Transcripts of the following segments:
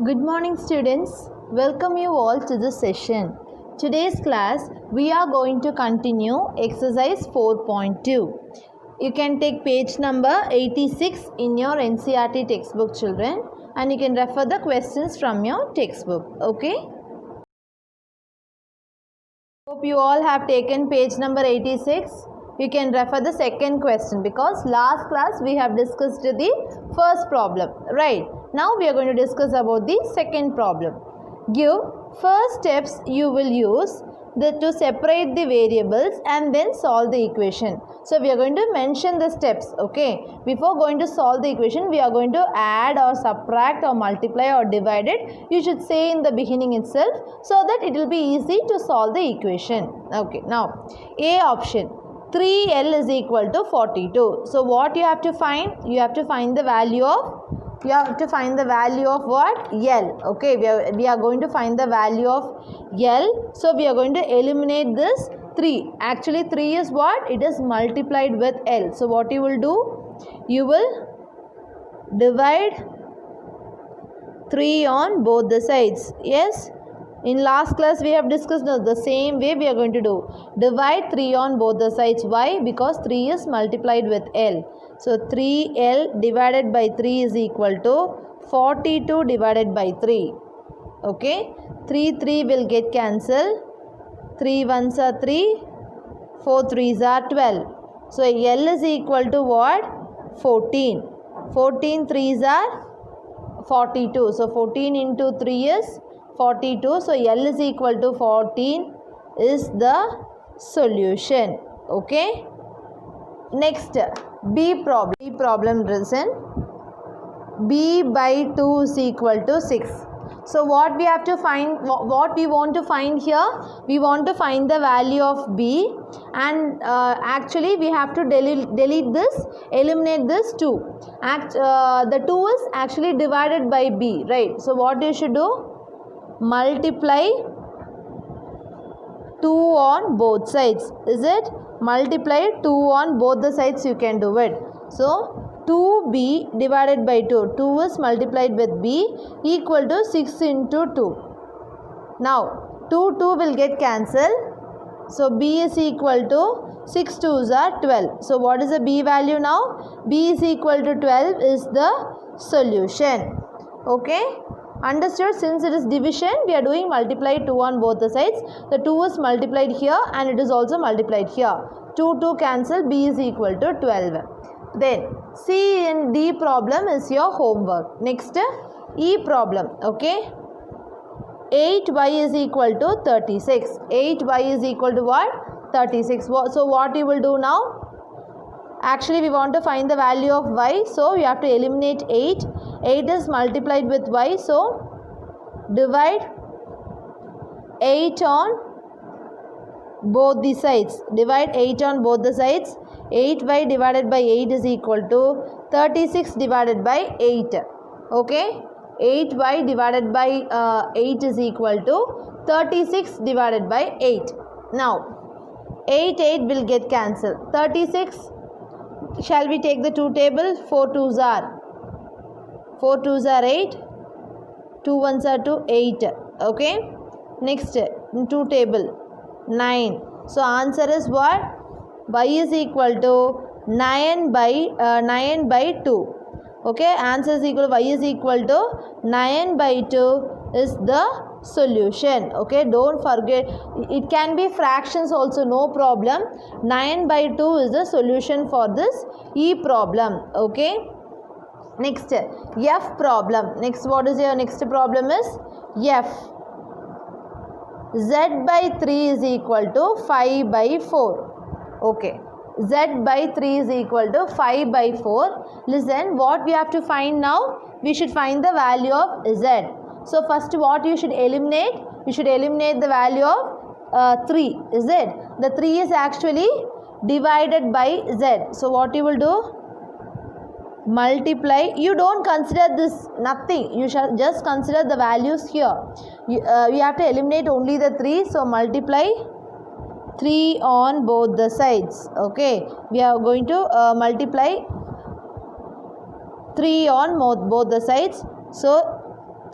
Good morning students. Welcome you all to this session. Today's class we are going to continue exercise 4.2. You can take page number 86 in your NCERT textbook children and you can refer the questions from your textbook. Okay. Hope you all have taken page number 86. You can refer the second question because last class we have discussed the first problem, right? Now we are going to discuss about the second problem. Give first steps you will use to separate the variables and then solve the equation. So we are going to mention the steps, okay? Before going to solve the equation, we are going to add or subtract or multiply or divide it. You should say in the beginning itself so that it will be easy to solve the equation. Okay, now A option. 3L is equal to 42. So what you have to find? You have to find the value of what? L. Okay, we are going to find the value of L. So we are going to eliminate this 3. Actually 3 is what? It is multiplied with L. So what you will do? You will divide 3 on both the sides. Yes. In last class we have discussed the same way we are going to do. Divide 3 on both the sides. Why? Because 3 is multiplied with L. So 3L divided by 3 is equal to 42 divided by 3. Okay. 3 will get cancelled. 3 ones are 3. 4 3s are 12. So L is equal to what? 14. 14 3s are 42. So 14 into 3 is 42. So L is equal to 14 is the solution. Okay. Next, B problem written. B by 2 is equal to 6. So what we have to find, what we want to find here, we want to find the value of B and actually we have to delete this, eliminate this 2. The 2 is actually divided by B, right? So what you should do? Multiply 2 on both sides. Is it? Multiply 2 on both the sides, you can do it. So 2b divided by 2. 2 is multiplied with b equal to 6 into 2. Now 2 will get cancelled. So b is equal to 6 2s are 12. So what is the b value now? B is equal to 12 is the solution. Okay. Understood? Since it is division, we are doing multiply 2 on both the sides. The 2 is multiplied here and it is also multiplied here. 2 cancel, B is equal to 12. Then C and D problem is your homework. Next, E problem. Okay. 8y is equal to 36. 8y is equal to what? 36. So what you will do now? Actually, we want to find the value of y. So, you have to eliminate 8. 8 is multiplied with y. So, divide 8 on both the sides. Divide 8 on both the sides. 8y divided by 8 is equal to 36 divided by 8. Okay. 8y divided by 8 is equal to 36 divided by 8. Now, 8 will get cancelled. 36. Shall we take the 2 table? 4 2s are 8. 2 1s are 2, 8. Okay. Next, 2 table 9. So answer is what? Y is equal to 9 by 2. Okay. Answer is equal to y is equal to 9 by 2 is the solution. Okay, don't forget, it can be fractions also, no problem. 9 by 2 is the solution for this E problem. Okay. Next, F problem. Next, what is your next problem is F. Z by 3 is equal to 5 by 4. Okay. Z by 3 is equal to 5 by 4. Listen, what we have to find now? We should find the value of Z. So first what you should eliminate? You should eliminate the value of 3. Is it? The 3 is actually divided by Z. So what you will do? Multiply. You don't consider this nothing. You shall just consider the values here. You have to eliminate only the 3. So multiply 3 on both the sides. Okay. We are going to multiply 3 on both the sides. So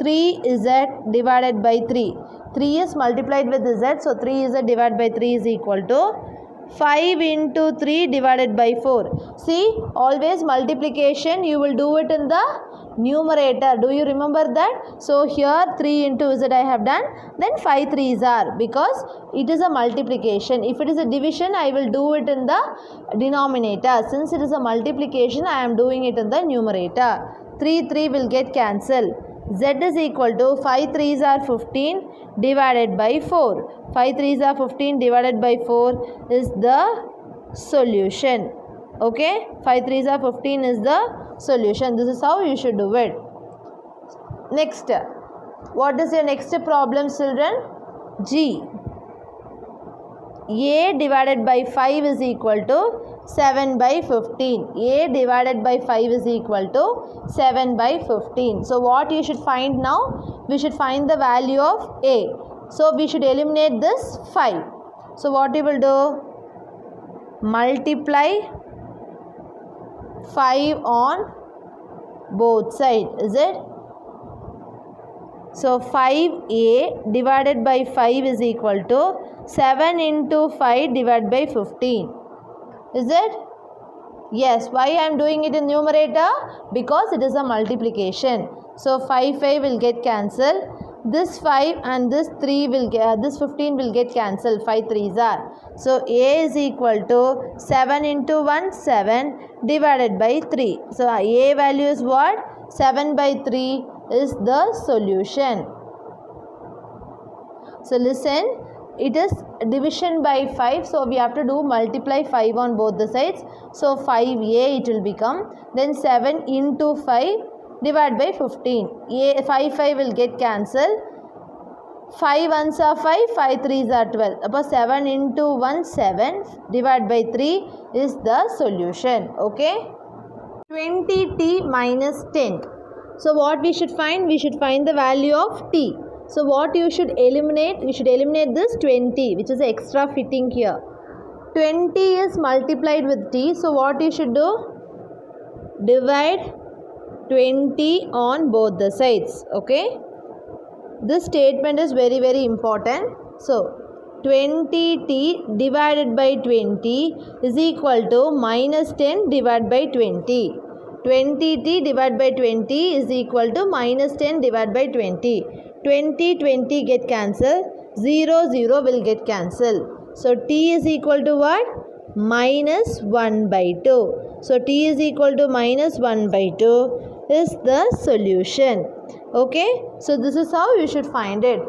3z divided by 3. 3 is multiplied with z, so 3z divided by 3 is equal to 5 into 3 divided by 4. See, always multiplication you will do it in the numerator. Do you remember that? So here 3 into z I have done, then 5 3s are, because it is a multiplication. If it is a division, I will do it in the denominator. Since it is a multiplication, I am doing it in the numerator. 3 will get cancelled. Z is equal to 5 3s are 15 divided by 4. 5 3s are 15 divided by 4 is the solution. Okay, 5 3s are 15 is the solution. This is how you should do it. Next, what is your next problem, children? G. A divided by 5 is equal to 7 by 15. A divided by 5 is equal to 7 by 15. So what you should find now? We should find the value of A. So we should eliminate this 5. So what you will do? Multiply 5 on both sides. Is it? So 5a divided by 5 is equal to 7 into 5 divided by 15. Is it? Yes. Why I am doing it in numerator? Because it is a multiplication. So 5 will get cancelled. This 5 and this 3 will get, this 15 will get cancelled. 5 3s are. So a is equal to 7 into 1 7 divided by 3. So a value is what? 7 by 3 is the solution. So listen, it is division by 5, so we have to do multiply 5 on both the sides. So 5a it will become, then 7 into 5 divided by 15. 5 will get cancelled. 5 1s are 5, 5 3s are 12. About 7 into 1 7 divided by 3 is the solution. Okay, 20t minus 10. So what we should find? We should find the value of t. So what you should eliminate? You should eliminate this 20, which is extra fitting here. 20 is multiplied with t. So what you should do? Divide 20 on both the sides. Okay. This statement is very, very important. So 20t divided by 20 is equal to minus 10 divided by 20. 20t divided by 20 is equal to minus 10 divided by 20. 20 get cancelled. 0 will get cancelled. So t is equal to what? Minus 1 by 2. So t is equal to minus 1 by 2 is the solution. Okay. So this is how you should find it.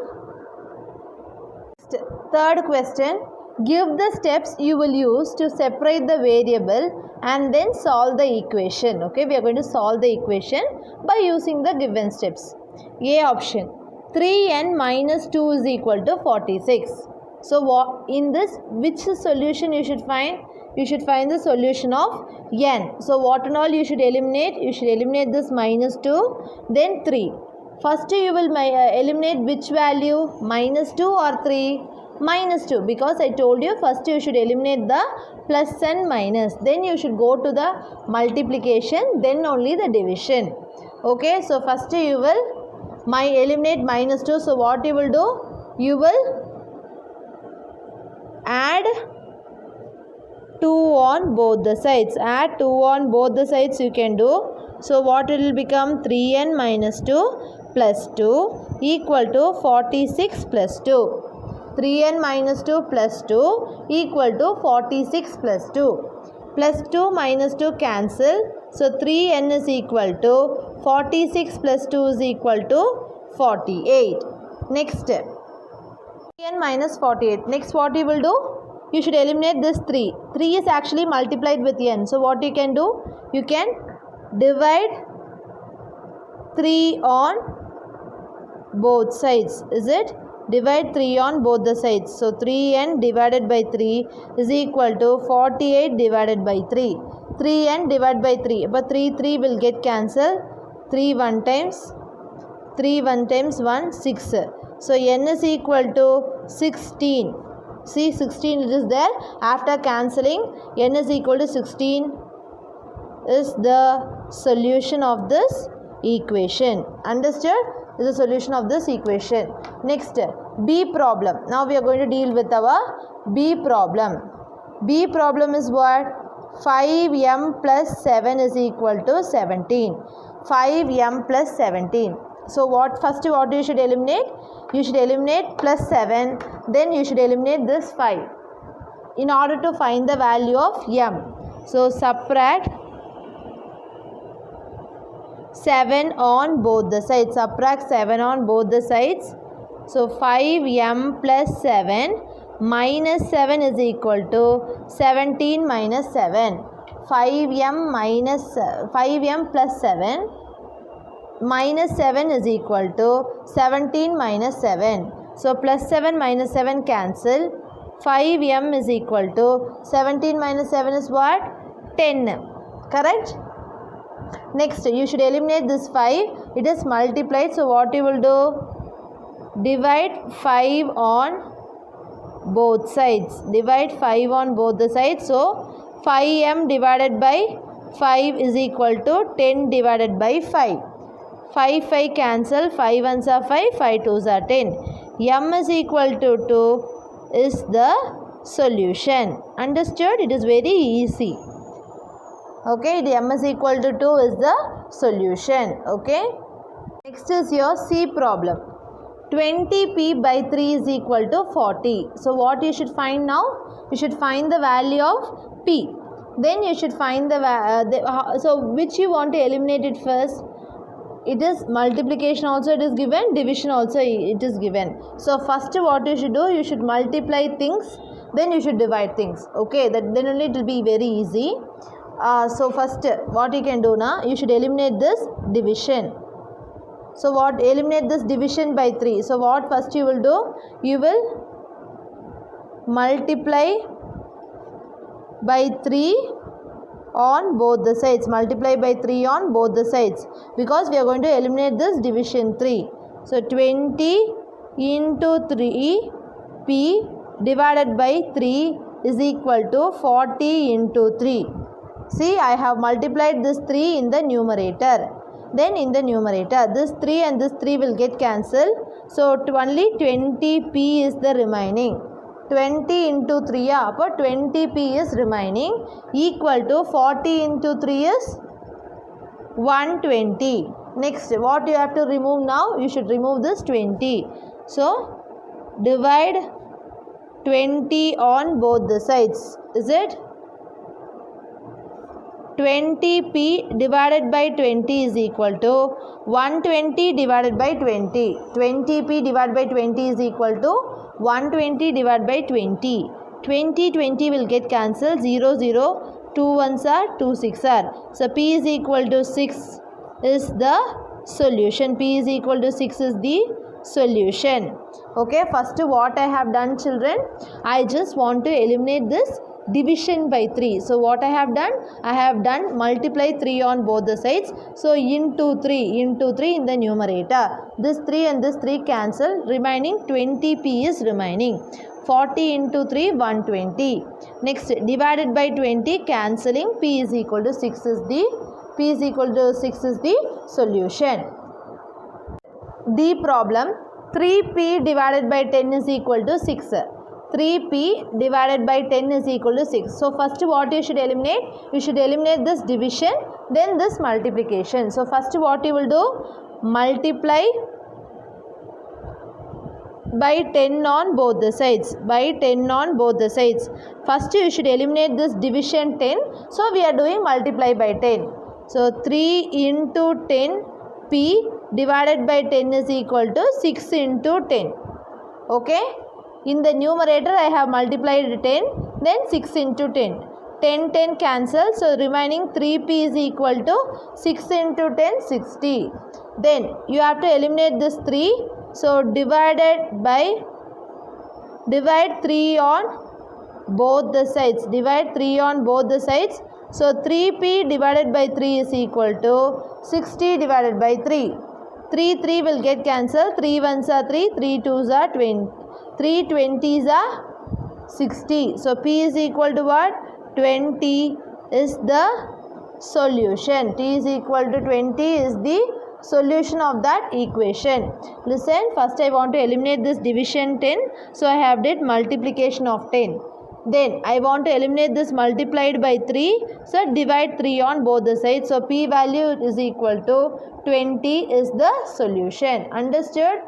Third question. Give the steps you will use to separate the variable and then solve the equation. Okay, we are going to solve the equation by using the given steps. A option, 3n minus 2 is equal to 46. So what in this, which solution you should find? You should find the solution of n. So what and all you should eliminate? You should eliminate this minus 2, then 3. First you will eliminate which value? Minus 2 or 3? Minus 2, because I told you first you should eliminate the plus and minus, then you should go to the multiplication, then only the division. Okay, so first you will eliminate minus 2. So what you will do? You will add 2 on both the sides. Add 2 on both the sides you can do. So what it will become? 3n minus 2 plus 2 equal to 46 plus 2. 3n minus 2 plus 2 equal to 46 plus 2. Plus 2 minus 2 cancel. So 3n is equal to 46 plus 2 is equal to 48. Next, 3n minus 48. Next what you will do? You should eliminate this 3. 3 is actually multiplied with n. So what you can do? You can divide 3 on both sides. Is it? Divide 3 on both the sides. So 3n divided by 3 is equal to 48 divided by 3. 3n divided by 3. But 3 will get cancelled. 3 1 times. 3 1 times 1 6. So n is equal to 16. See, 16 it is there. After cancelling, n is equal to 16 is the solution of this equation. Understood? is the solution of this equation. Next, B problem. Now we are going to deal with our B problem. B problem is what? 5m plus 7 is equal to 17. 5m plus 17. So first what you should eliminate? You should eliminate plus 7, then you should eliminate this 5 in order to find the value of m. So subtract 7 on both the sides. Subtract 7 on both the sides. So 5m plus 7 minus 7 is equal to 17 minus 7. 5m plus 7 minus 7 is equal to 17 minus 7. So plus 7 minus 7 cancel. 5m is equal to 17 minus 7 is what? 10. Correct? Next, you should eliminate this 5. It is multiplied. So what you will do? Divide 5 on both sides. Divide 5 on both the sides. So 5m divided by 5 is equal to 10 divided by 5. 5 cancel. 5 ones are 5. 5 twos are 10. M is equal to 2 is the solution. Understood? It is very easy. Okay, the m is equal to 2 is the solution. Okay. Next is your C problem. 20p by 3 is equal to 40. So what you should find now? You should find the value of p. Then you should find so which you want to eliminate it first? It is multiplication also it is given, division also it is given. So first what you should do? You should multiply things, then you should divide things. Okay, then only it will be very easy. So first what you can do now? You should eliminate this division. So what? Eliminate this division by 3. So what first you will do? You will multiply by 3 on both the sides. Multiply by 3 on both the sides, because we are going to eliminate this division 3. So 20 into 3p divided by 3 is equal to 40 into 3. See, I have multiplied this 3 in the numerator. Then in the numerator, this 3 and this 3 will get cancelled. So only 20p is the remaining. 20 into 3, but 20p is remaining, equal to 40 into 3 is 120. Next, what you have to remove now? You should remove this 20. So divide 20 on both the sides. Is it? 20p divided by 20 is equal to 120 divided by 20. 20p divided by 20 is equal to 120 divided by 20. 20 will get cancelled. 0 0 2 ones are 2 6 are. So p is equal to 6 is the solution. P is equal to 6 is the solution. Okay, first what I have done, children, I just want to eliminate this division by 3. So what I have done? I have done multiply 3 on both the sides. So into 3 in the numerator. This 3 and this 3 cancel. Remaining 20p is remaining. 40 into 3 120. Next, divided by 20 cancelling. P is equal to 6 is the solution. D problem. 3p divided by 10 is equal to 6. 3p divided by 10 is equal to 6. So first what you should eliminate? You should eliminate this division, then this multiplication. So first what you will do? Multiply by 10 on both the sides. By 10 on both the sides. First you should eliminate this division 10. So we are doing multiply by 10. So 3 into 10 p divided by 10 is equal to 6 into 10. Okay. In the numerator, I have multiplied 10, then 6 into 10. 10 cancel, so remaining 3p is equal to 6 into 10, 60. Then you have to eliminate this 3. So divide 3 on both the sides. Divide 3 on both the sides. So 3p divided by 3 is equal to 60 divided by 3. 3 will get cancelled. 3 ones are 3, 3 twos are 20. 3 20s are 60. So p is equal to what? 20 is the solution. T is equal to 20 is the solution of that equation. Listen, first I want to eliminate this division 10. So I have did multiplication of 10. Then I want to eliminate this multiplied by 3. So divide 3 on both the sides. So p value is equal to 20 is the solution. Understood?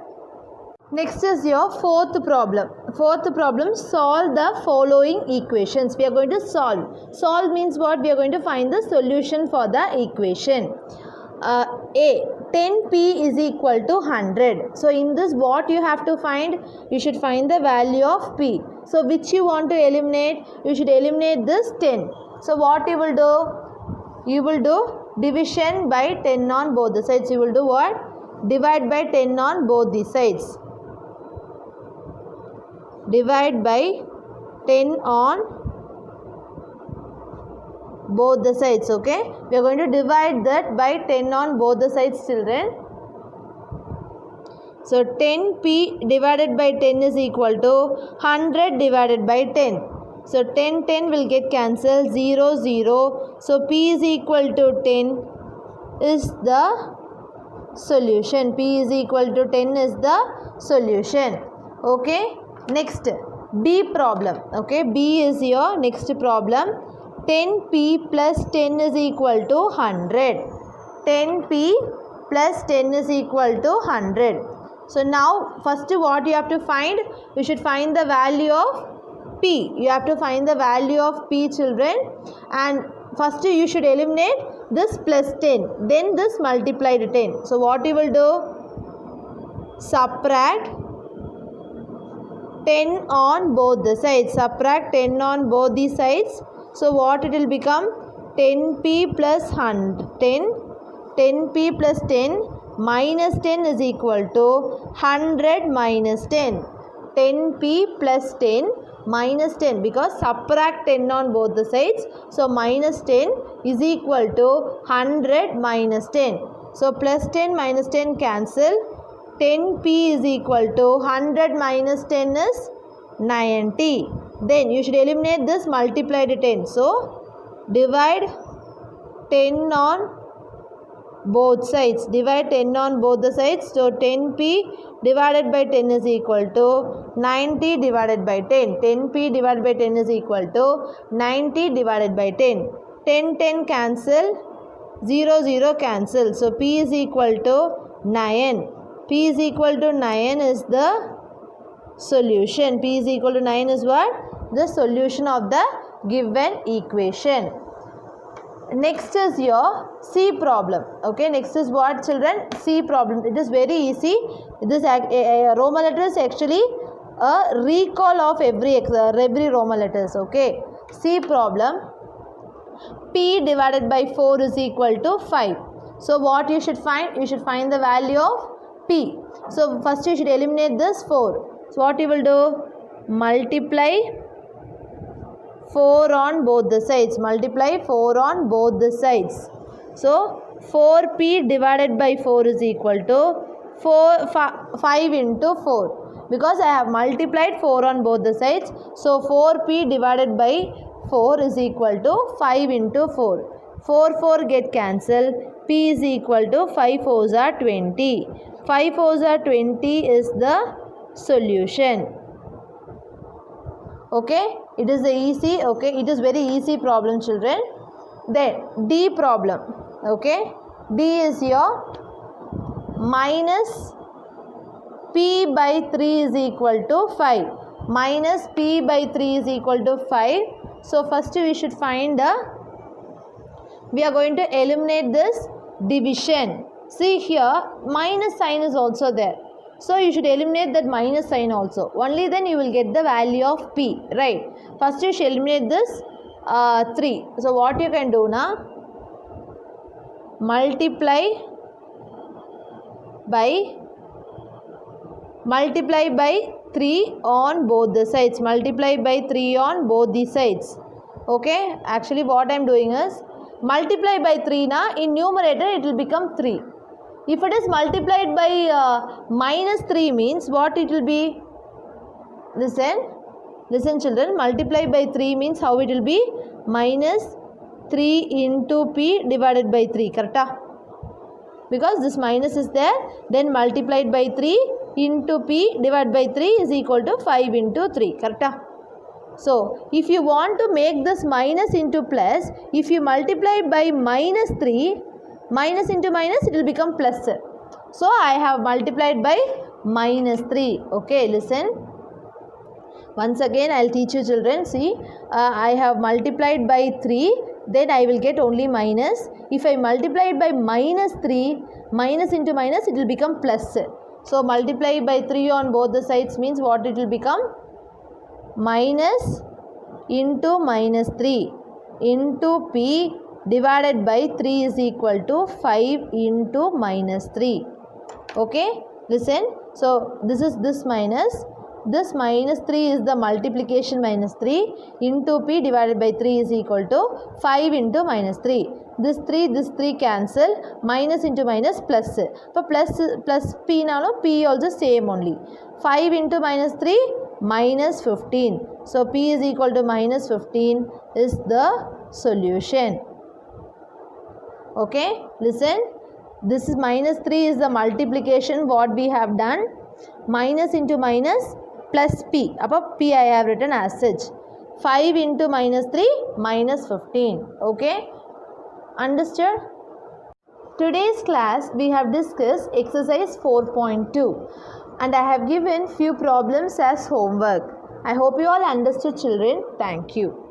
Next is your fourth problem. Fourth problem, solve the following equations. We are going to solve. Solve means what? We are going to find the solution for the equation. A, 10p is equal to 100. So in this what you have to find? You should find the value of p. So which you want to eliminate? You should eliminate this 10. So what you will do? You will do division by 10 on both the sides. You will do what? Divide by 10 on both the sides. Divide by 10 on both the sides. Okay, we are going to divide that by 10 on both the sides, children. So 10p divided by 10 is equal to 100 divided by 10. So 10 will get cancelled, 0 0. So p is equal to 10 is the solution. P is equal to 10 is the solution. Okay, next B problem. Okay, B is your next problem. 10p plus 10 is equal to 100. 10p plus 10 is equal to 100. So now first what you have to find? You should find the value of p. You have to find the value of p, children. And first you should eliminate this plus 10. Then this multiplied 10. So what you will do? Subtract 10 on both the sides. Subtract 10 on both the sides. So what it will become? 10p plus 10. 10p plus 10 minus 10 is equal to 100 minus 10. 10p plus 10 minus 10, because subtract 10 on both the sides. So minus 10 is equal to 100 minus 10. So plus 10 minus 10 cancel. 10p is equal to 100 minus 10 is 90. Then you should eliminate this multiplied 10. So divide 10 on both sides. Divide 10 on both the sides. So 10p divided by 10 is equal to 90 divided by 10. 10p divided by 10 is equal to 90 divided by 10. 10 cancel. 0 cancel. So p is equal to 9. P is equal to 9 is the solution. P is equal to 9 is what? The solution of the given equation. Next is your C problem. Okay, next is what, children? C problem. It is very easy. This Roman letter is actually a recall of every Roman letters. Okay, C problem. P divided by 4 is equal to 5. So what you should find? You should find the value of P. So first you should eliminate this 4. So what you will do? Multiply 4 on both the sides. Multiply 4 on both the sides. So 4p divided by 4 is equal to 5 into 4. Because I have multiplied 4 on both the sides. So 4p divided by 4 is equal to 5 into 4. 4 get cancelled. P is equal to 5 4s are 20. 5 4s are 20 is the solution. Okay, it is easy. Okay, it is very easy problem, children. Then D problem. Okay, D is your minus p by 3 is equal to 5. Minus p by 3 is equal to 5. So first we should find we are going to eliminate this division. See here, minus sign is also there. So you should eliminate that minus sign also. Only then you will get the value of p, right? First you should eliminate this 3. So what you can do now? Multiply by 3 on both the sides. Multiply by 3 on both the sides. Okay, actually what I am doing is multiply by 3 na, in numerator it will become 3. If it is multiplied by minus 3 means what it will be? Listen children, multiply by 3 means how it will be? Minus 3 into p divided by 3, correct? because this minus is there, then multiplied by 3 into p divided by 3 is equal to 5 into 3. Correct? So, if you want to make this minus into plus, if you multiply by minus 3, minus into minus, it will become plus. So, I have multiplied by minus 3. Okay, listen. Once again, I will teach you children. See, I have multiplied by 3, then I will get only minus. If I multiply it by minus 3, minus into minus, it will become plus. So, multiply by 3 on both the sides means what it will become? Minus into minus 3 into p divided by 3 is equal to 5 into minus 3. Okay, listen. So, this is this minus. This minus 3 is the multiplication minus 3 into p divided by 3 is equal to 5 into minus 3. This 3 cancel, minus into minus plus. So, plus p now, p also same only. 5 into minus 3, minus 15. So, p is equal to minus 15 is the solution. Okay, listen. This is minus 3 is the multiplication what we have done. Minus into minus plus p. Above p I have written as such. 5 into minus 3 minus 15. Okay, understood? Today's class we have discussed exercise 4.2 and I have given few problems as homework. I hope you all understood children. Thank you.